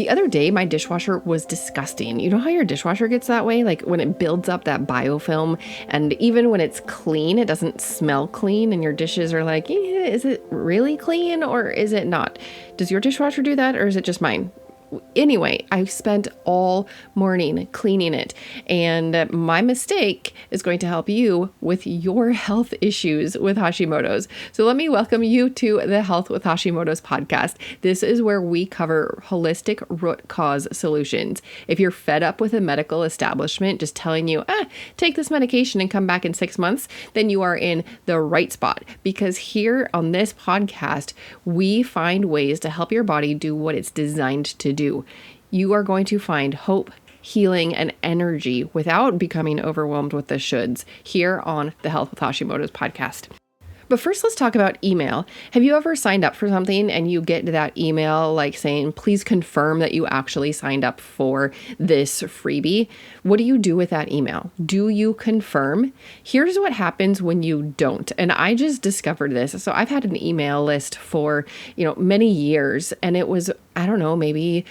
The other day, my dishwasher was disgusting. You know how your dishwasher gets that way? Like when it builds up that biofilm, and even when it's clean, it doesn't smell clean, and your dishes are like, is it really clean or is it not? Does your dishwasher do that, or is it just mine? Anyway, I spent all morning cleaning it, and my mistake is going to help you with your health issues with Hashimoto's. So let me welcome you to the Health with Hashimoto's podcast. This is where we cover holistic root cause solutions. If you're fed up with a medical establishment just telling you, take this medication and come back in 6 months, then you are in the right spot, because here on this podcast, we find ways to help your body do what it's designed to do. You are going to find hope, healing, and energy without becoming overwhelmed with the shoulds here on the Health with Hashimoto's podcast. But first, let's talk about email. Have you ever signed up for something and you get that email like saying, please confirm that you actually signed up for this freebie? What do you do with that email? Do you confirm? Here's what happens when you don't. And I just discovered this. So I've had an email list for, many years, and it was, maybe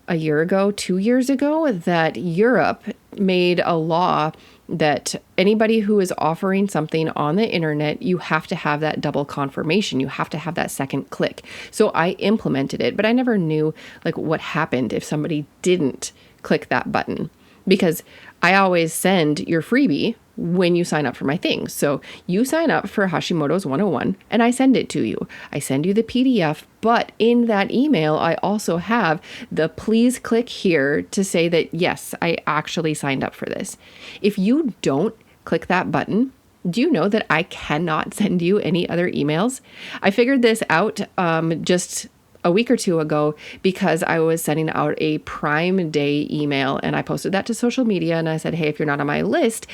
a year ago, 2 years ago, that Europe made a law that anybody who is offering something on the internet, you have to have that double confirmation. You have to have that second click. So I implemented it, but I never knew what happened if somebody didn't click that button, because I always send your freebie when you sign up for my thing. So you sign up for Hashimoto's 101 and I send it to you. I send you the PDF, but in that email, I also have the please click here to say that, yes, I actually signed up for this. If you don't click that button, do you know that I cannot send you any other emails? I figured this out just a week or two ago because I was sending out a Prime Day email, and I posted that to social media, and I said, hey, if you're not on my list,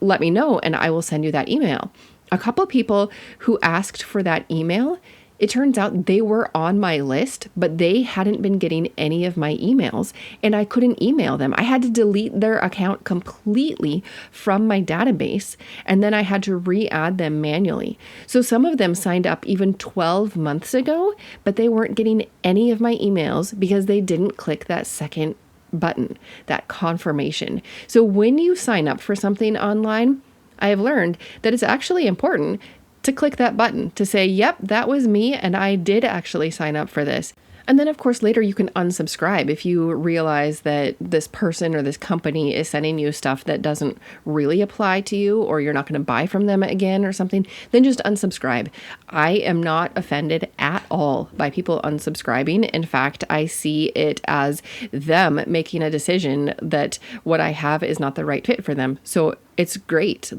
let me know and I will send you that email. A couple of people who asked for that email, it turns out they were on my list, but they hadn't been getting any of my emails, and I couldn't email them. I had to delete their account completely from my database, and then I had to re-add them manually. So some of them signed up even 12 months ago, but they weren't getting any of my emails because they didn't click that second button, that confirmation. So when you sign up for something online, I have learned that it's actually important to click that button to say, yep, that was me, and I did actually sign up for this. And then, of course, later you can unsubscribe if you realize that this person or this company is sending you stuff that doesn't really apply to you, or you're not going to buy from them again or something, then just unsubscribe. I am not offended at all by people unsubscribing. In fact, I see it as them making a decision that what I have is not the right fit for them. So it's great.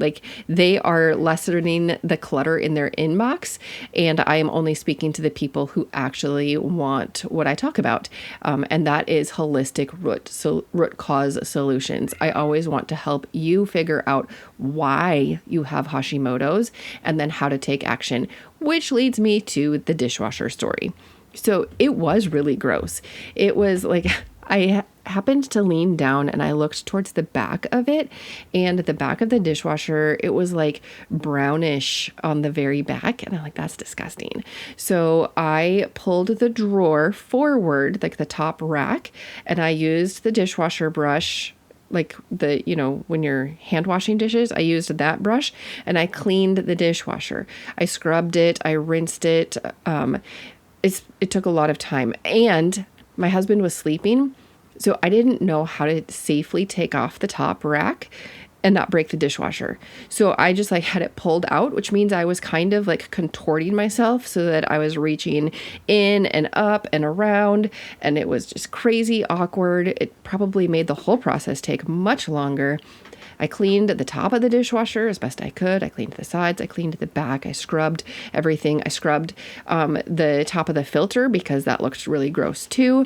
They are lessening the clutter in their inbox, and I am only speaking to the people who actually want what I talk about. And that is holistic root cause solutions. I always want to help you figure out why you have Hashimoto's and then how to take action, which leads me to the dishwasher story. So it was really gross. It was I happened to lean down and I looked towards the back of it, and the back of the dishwasher, it was brownish on the very back, and I'm like, that's disgusting. So I pulled the drawer forward, the top rack, and I used the dishwasher brush, when you're hand washing dishes, I used that brush and I cleaned the dishwasher. I scrubbed it, I rinsed it. It took a lot of time, and my husband was sleeping, so I didn't know how to safely take off the top rack and not break the dishwasher. So I just had it pulled out, which means I was kind of contorting myself so that I was reaching in and up and around, and it was just crazy awkward. It probably made the whole process take much longer. I cleaned the top of the dishwasher as best I could. I cleaned the sides. I cleaned the back. I scrubbed everything. I scrubbed the top of the filter because that looked really gross too.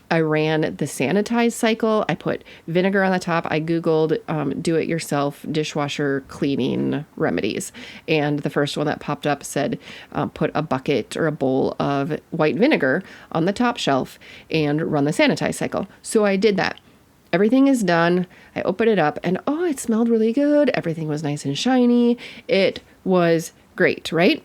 I ran the sanitize cycle. I put vinegar on the top. I Googled do-it-yourself dishwasher cleaning remedies. And the first one that popped up said put a bucket or a bowl of white vinegar on the top shelf and run the sanitize cycle. So I did that. Everything is done. I opened it up and it smelled really good. Everything was nice and shiny. It was great, right?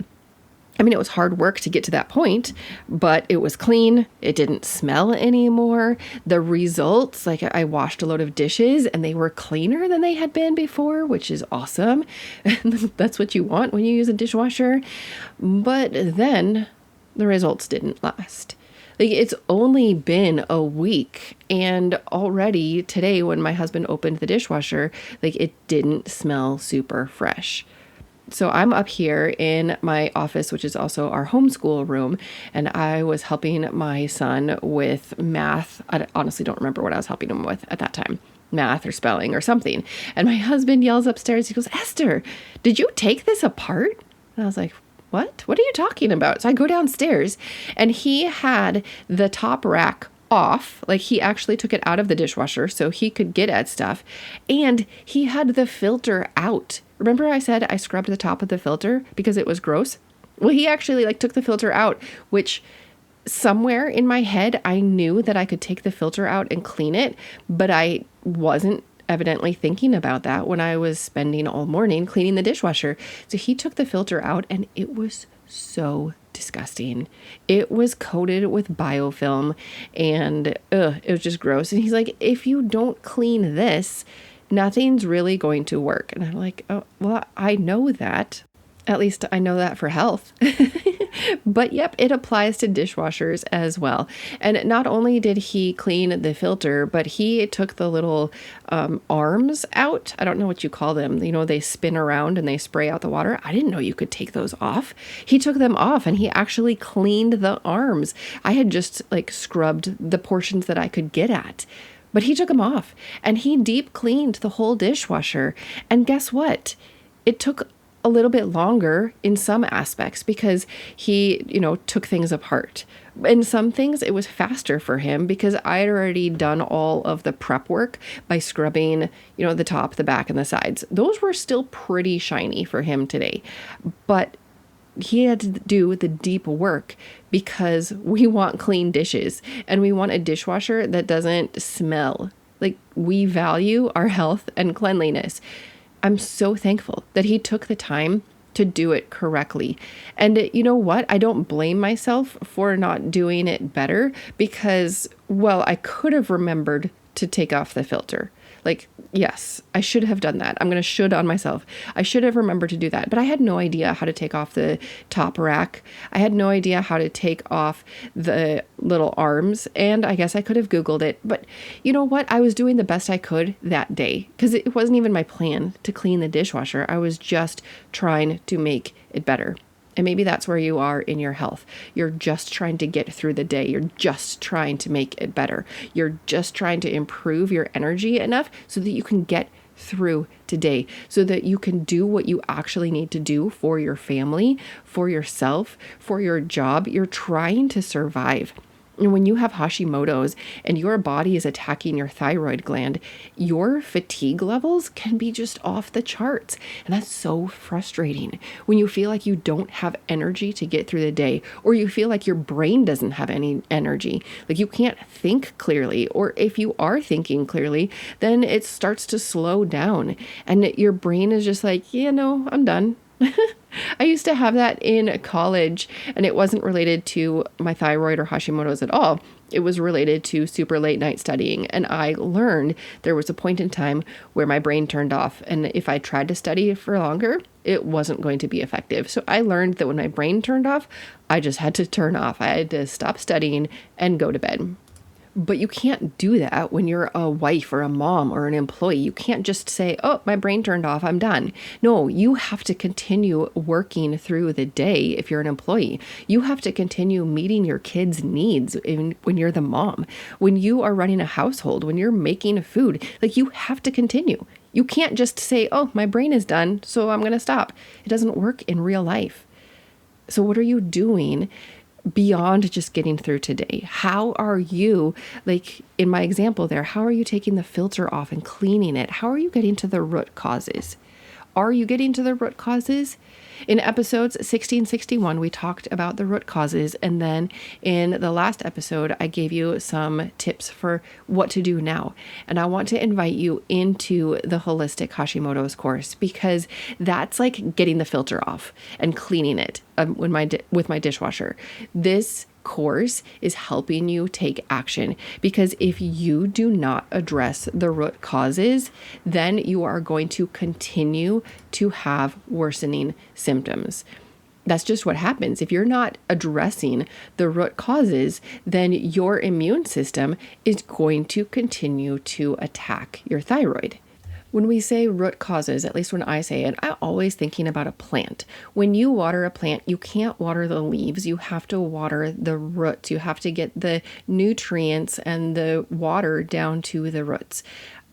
I mean, it was hard work to get to that point, but it was clean. It didn't smell anymore. The results, like I washed a load of dishes and they were cleaner than they had been before, which is awesome. That's what you want when you use a dishwasher. But then the results didn't last. Like, it's only been a week, and already today when my husband opened the dishwasher, like, it didn't smell super fresh. So I'm up here in my office, which is also our homeschool room, and I was helping my son with math. I honestly don't remember what I was helping him with at that time, math or spelling or something. And my husband yells upstairs, he goes, "Esther, did you take this apart?" And I was like, What are you talking about? So I go downstairs and he had the top rack off. Like, he actually took it out of the dishwasher so he could get at stuff. And he had the filter out. Remember I said I scrubbed the top of the filter because it was gross? Well, he actually took the filter out, which somewhere in my head, I knew that I could take the filter out and clean it, but I wasn't evidently thinking about that when I was spending all morning cleaning the dishwasher. So he took the filter out and it was so disgusting. It was coated with biofilm and it was just gross. And he's like, "If you don't clean this, nothing's really going to work." And I'm like, "Oh, well, I know that. At least I know that for health." But yep, it applies to dishwashers as well. And not only did he clean the filter, but he took the little arms out. I don't know what you call them. You know, they spin around and they spray out the water. I didn't know you could take those off. He took them off and he actually cleaned the arms. I had just scrubbed the portions that I could get at. But he took them off and he deep cleaned the whole dishwasher. And guess what? It took a little bit longer in some aspects because he, took things apart. In some things, it was faster for him because I had already done all of the prep work by scrubbing, the top, the back, and the sides. Those were still pretty shiny for him today. But he had to do the deep work because we want clean dishes and we want a dishwasher that doesn't smell. Like, we value our health and cleanliness. I'm so thankful that he took the time to do it correctly. And you know what? I don't blame myself for not doing it better because, well, I could have remembered to take off the filter. Yes, I should have done that. I'm going to should on myself. I should have remembered to do that, but I had no idea how to take off the top rack. I had no idea how to take off the little arms, and I guess I could have Googled it, but you know what? I was doing the best I could that day because it wasn't even my plan to clean the dishwasher. I was just trying to make it better. And maybe that's where you are in your health. You're just trying to get through the day. You're just trying to make it better. You're just trying to improve your energy enough so that you can get through today, so that you can do what you actually need to do for your family, for yourself, for your job. You're trying to survive. And when you have Hashimoto's and your body is attacking your thyroid gland, your fatigue levels can be just off the charts. And that's so frustrating when you feel like you don't have energy to get through the day, or you feel like your brain doesn't have any energy. Like, you can't think clearly, or if you are thinking clearly, then it starts to slow down and your brain is just like, I'm done. I used to have that in college, and it wasn't related to my thyroid or Hashimoto's at all. It was related to super late night studying, and I learned there was a point in time where my brain turned off, and if I tried to study for longer, it wasn't going to be effective. So I learned that when my brain turned off, I just had to turn off. I had to stop studying and go to bed. But you can't do that when you're a wife or a mom or an employee. You can't just say, "Oh, my brain turned off, I'm done." No, you have to continue working through the day if you're an employee. You have to continue meeting your kids' needs when you're the mom. When you are running a household, when you're making food, you have to continue. You can't just say, "Oh, my brain is done, so I'm going to stop." It doesn't work in real life. So what are you doing beyond just getting through today? How are you, in my example there, how are you taking the filter off and cleaning it? How are you getting to the root causes? Are you getting to the root causes? In episodes 60 and 61, we talked about the root causes. And then in the last episode, I gave you some tips for what to do now. And I want to invite you into the Holistic Hashimoto's course, because that's like getting the filter off and cleaning it with my dishwasher. This course is helping you take action, because if you do not address the root causes, then you are going to continue to have worsening symptoms. That's just what happens. If you're not addressing the root causes, then your immune system is going to continue to attack your thyroid. When we say root causes, at least when I say it, I'm always thinking about a plant. When you water a plant, you can't water the leaves. You have to water the roots. You have to get the nutrients and the water down to the roots.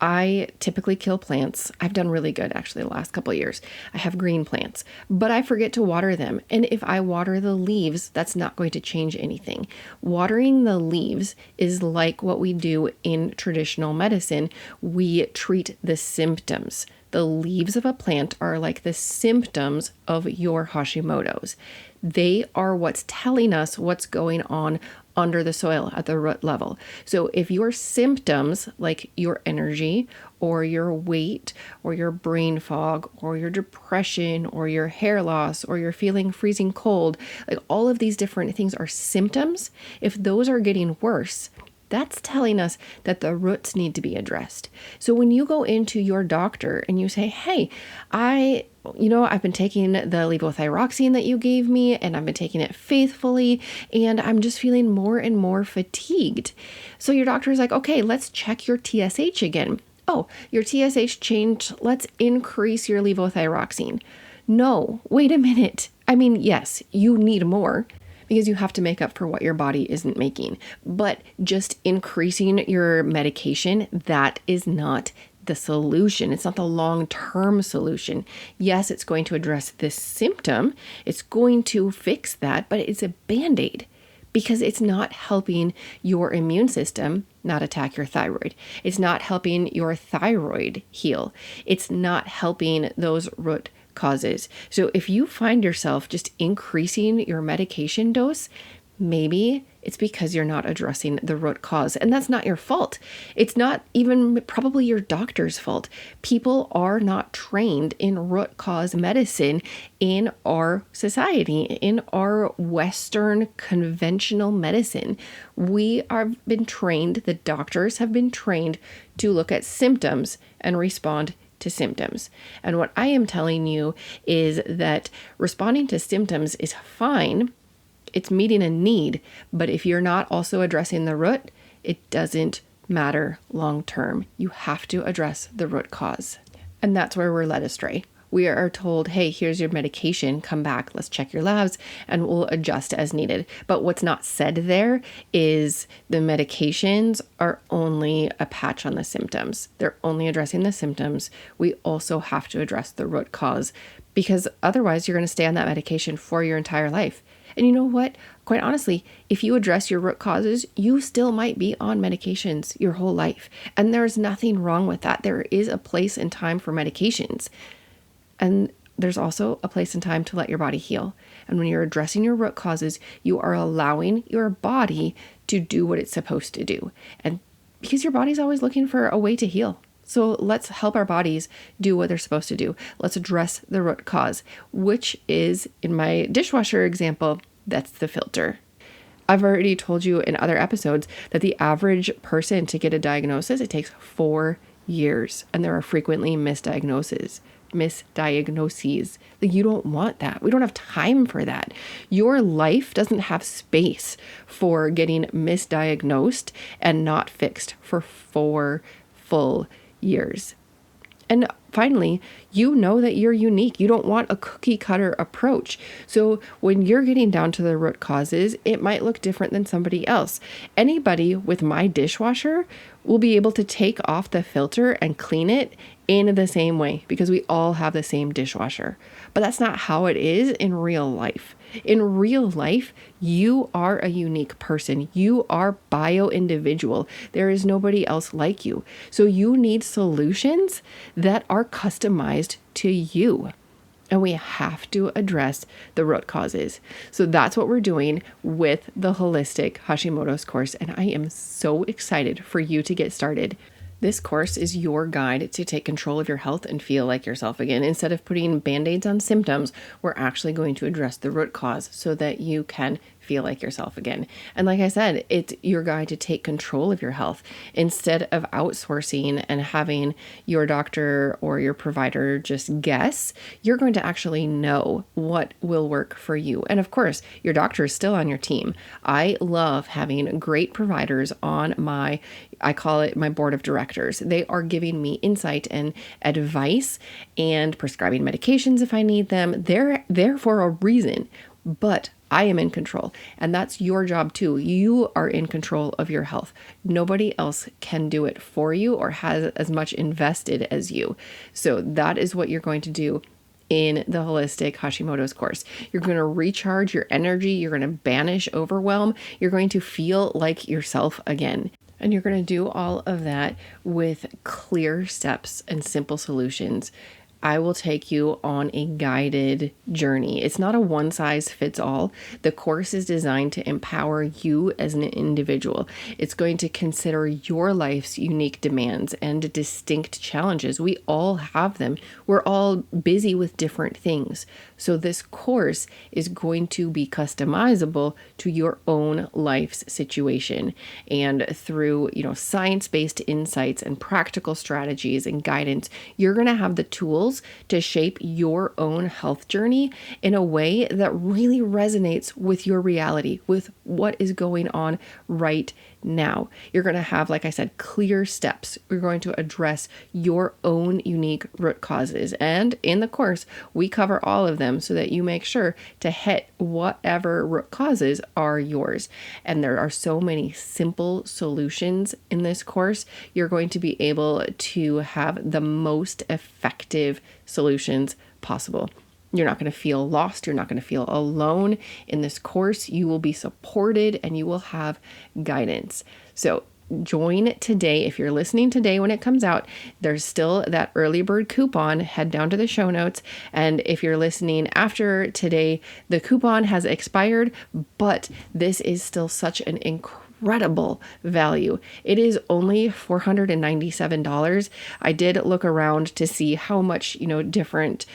I typically kill plants. I've done really good actually the last couple of years. I have green plants, but I forget to water them. And if I water the leaves, that's not going to change anything. Watering the leaves is like what we do in traditional medicine. We treat the symptoms. The leaves of a plant are like the symptoms of your Hashimoto's. They are what's telling us what's going on under the soil at the root level. So if your symptoms, like your energy or your weight or your brain fog or your depression or your hair loss or you're feeling freezing cold, like all of these different things are symptoms, if those are getting worse, that's telling us that the roots need to be addressed. So when you go into your doctor and you say, hey, I've been taking the levothyroxine that you gave me, and I've been taking it faithfully, and I'm just feeling more and more fatigued. So your doctor is like, okay, let's check your TSH again. Oh, your TSH changed. Let's increase your levothyroxine. No, wait a minute. I mean, yes, you need more, because you have to make up for what your body isn't making. But just increasing your medication, that is not the solution. It's not the long-term solution. Yes, it's going to address this symptom. It's going to fix that, but it's a Band-Aid, because it's not helping your immune system not attack your thyroid. It's not helping your thyroid heal. It's not helping those root causes. So if you find yourself just increasing your medication dose, maybe it's because you're not addressing the root cause, and that's not your fault. It's not even probably your doctor's fault. People are not trained in root cause medicine in our society, in our Western conventional medicine. We have been trained, the doctors have been trained to look at symptoms and respond to symptoms. And what I am telling you is that responding to symptoms is fine. It's meeting a need, but if you're not also addressing the root, it doesn't matter long term. You have to address the root cause. And that's where we're led astray. We are told, hey, here's your medication, come back, let's check your labs, and we'll adjust as needed. But what's not said there is the medications are only a patch on the symptoms. They're only addressing the symptoms. We also have to address the root cause, because otherwise you're going to stay on that medication for your entire life. And you know what? Quite honestly, if you address your root causes, you still might be on medications your whole life. And there's nothing wrong with that. There is a place and time for medications. And there's also a place and time to let your body heal. And when you're addressing your root causes, you are allowing your body to do what it's supposed to do. And because your body's always looking for a way to heal. So let's help our bodies do what they're supposed to do. Let's address the root cause, which is, in my dishwasher example, that's the filter. I've already told you in other episodes that the average person to get a diagnosis, it takes 4 years. And there are frequently misdiagnoses. Like, you don't want that. We don't have time for that. Your life doesn't have space for getting misdiagnosed and not fixed for 4 full years. And finally, you know that you're unique. You don't want a cookie cutter approach. So when you're getting down to the root causes, it might look different than somebody else. Anybody with my dishwasher will be able to take off the filter and clean it in the same way, because we all have the same dishwasher. But that's not how it is in real life. In real life, you are a unique person. You are bio-individual. There is nobody else like you. So you need solutions that are customized to you. And we have to address the root causes. So that's what we're doing with the Holistic Hashimoto's course. And I am so excited for you to get started. This course is your guide to take control of your health and feel like yourself again. Instead of putting band-aids on symptoms, we're actually going to address the root cause so that you can feel like yourself again. And like I said, it's your guide to take control of your health instead of outsourcing and having your doctor or your provider just guess. You're going to actually know what will work for you. And of course, your doctor is still on your team. I love having great providers on I call it my board of directors. They are giving me insight and advice and prescribing medications if I need them. They're there for a reason, but I am in control, and that's your job too. You are in control of your health. Nobody else can do it for you or has as much invested as you. So that is what you're going to do in the Holistic Hashimoto's course. You're going to recharge your energy. You're going to banish overwhelm. You're going to feel like yourself again. And you're going to do all of that with clear steps and simple solutions. I will take you on a guided journey. It's not a one size fits all. The course is designed to empower you as an individual. It's going to consider your life's unique demands and distinct challenges. We all have them. We're all busy with different things. So this course is going to be customizable to your own life's situation. And through, science-based insights and practical strategies and guidance, you're going to have the tools to shape your own health journey in a way that really resonates with your reality, with what is going on right now. You're going to have, like I said, clear steps. We're going to address your own unique root causes. And in the course, we cover all of them so that you make sure to hit whatever root causes are yours. And there are so many simple solutions in this course. You're going to be able to have the most effective solutions possible. You're not going to feel lost. You're not going to feel alone in this course. You will be supported and you will have guidance. So join today. If you're listening today when it comes out, there's still that early bird coupon. Head down to the show notes. And if you're listening after today, the coupon has expired, but this is still such an incredible value. It is only $497. I did look around to see how much, different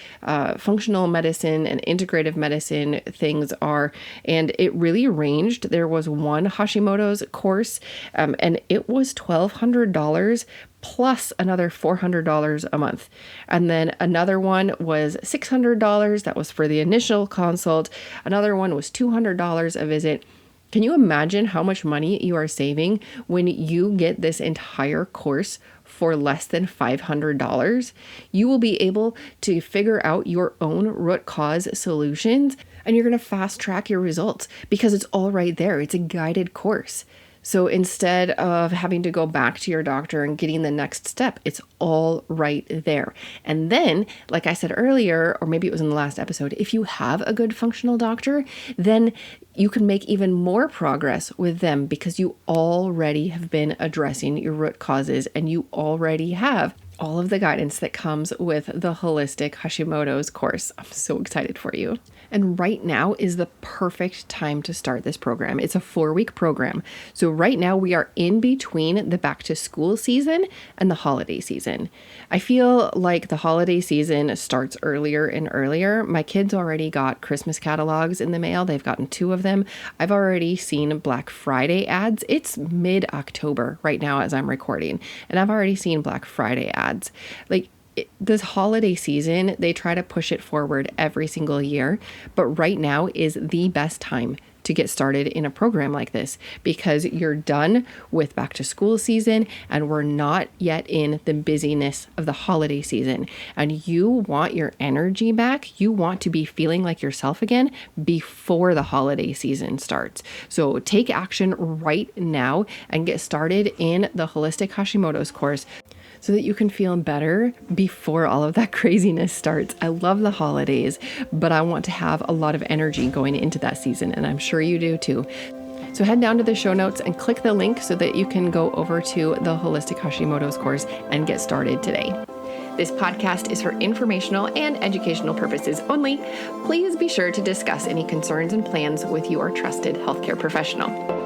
functional medicine and integrative medicine things are, and it really ranged. There was one Hashimoto's course, and it was $1,200 plus another $400 a month. And then another one was $600. That was for the initial consult. Another one was $200 a visit. Can you imagine how much money you are saving when you get this entire course for less than $500? You will be able to figure out your own root cause solutions, and you're going to fast track your results because it's all right there. It's a guided course. So instead of having to go back to your doctor and getting the next step, it's all right there. And then, like I said earlier, or maybe it was in the last episode, if you have a good functional doctor, then you can make even more progress with them because you already have been addressing your root causes and you already have all of the guidance that comes with the Holistic Hashimoto's course. I'm so excited for you. And right now is the perfect time to start this program. It's a 4-week program. So right now we are in between the back to school season and the holiday season. I feel like the holiday season starts earlier and earlier. My kids already got Christmas catalogs in the mail. They've gotten 2 of them. I've already seen Black Friday ads. It's mid-October right now as I'm recording, and I've already seen Black Friday ads. This holiday season, they try to push it forward every single year, but right now is the best time to get started in a program like this because you're done with back to school season and we're not yet in the busyness of the holiday season. And you want your energy back. You want to be feeling like yourself again before the holiday season starts. So take action right now and get started in the Holistic Hashimoto's course so that you can feel better before all of that craziness starts. I love the holidays, but I want to have a lot of energy going into that season, and I'm sure you do too. So head down to the show notes and click the link so that you can go over to the Holistic Hashimoto's course and get started today. This podcast is for informational and educational purposes only. Please be sure to discuss any concerns and plans with your trusted healthcare professional.